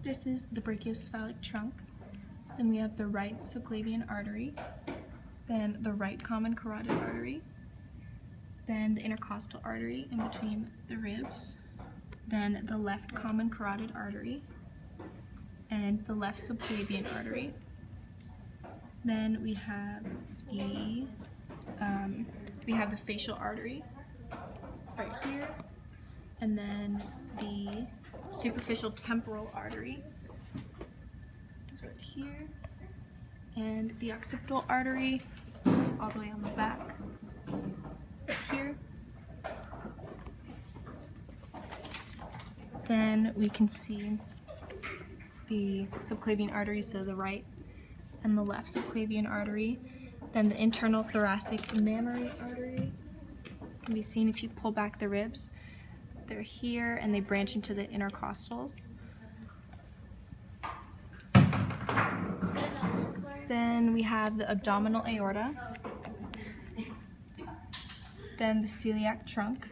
This is the brachiocephalic trunk. Then we have the right subclavian artery, then the right common carotid artery, then the intercostal artery in between the ribs, then the left common carotid artery, and the left subclavian artery. Then we have the facial artery right here, and then the superficial temporal artery is right here, and the occipital artery is all the way on the back right here. Then we can see the subclavian artery, so the right and the left subclavian artery. Then the internal thoracic mammary artery can be seen if you pull back the ribs. They're here and they branch into the intercostals. Then we have the abdominal aorta, then the celiac trunk,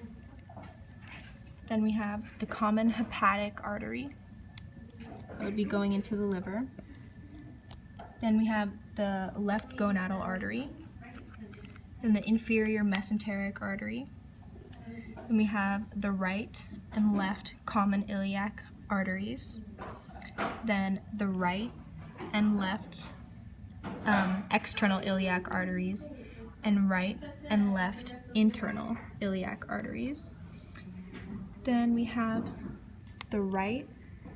then we have the common hepatic artery that would be going into the liver. Then we have the left gonadal artery, then the inferior mesenteric artery. Then we have the right and left common iliac arteries. Then the right and left external iliac arteries, and right and left internal iliac arteries. Then we have the right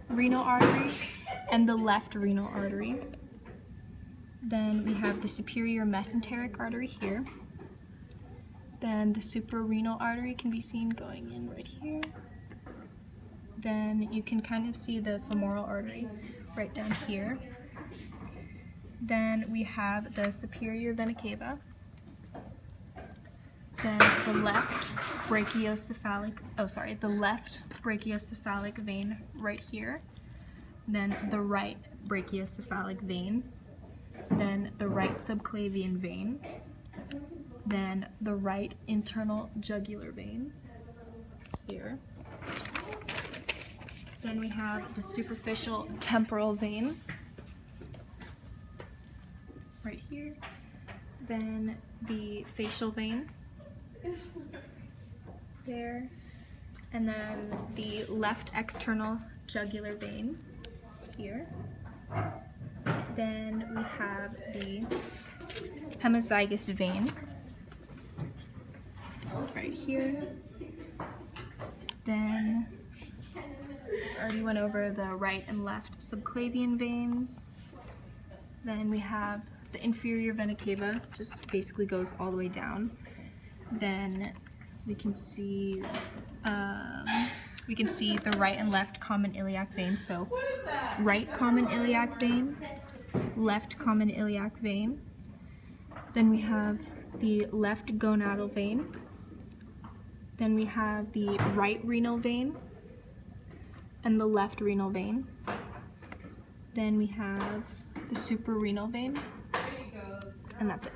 renal artery and the left renal artery. Then we have the superior mesenteric artery here. Then the suprarenal artery can be seen going in right here. Then you can kind of see the femoral artery right down here. Then we have the superior vena cava. Then the left brachiocephalic vein right here. Then the right brachiocephalic vein. Then the right subclavian vein. Then the right internal jugular vein here. Then we have the superficial temporal vein right here. Then the facial vein there. And then the left external jugular vein here. Then we have the hemizygous vein right here. Then I already went over the right and left subclavian veins. Then we have the inferior vena cava, just basically goes all the way down. Then we can see the right and left common iliac veins. So right common iliac vein, left common iliac vein. Then we have the left gonadal vein. Then we have the right renal vein and the left renal vein. Then we have the suprarenal vein, and that's it.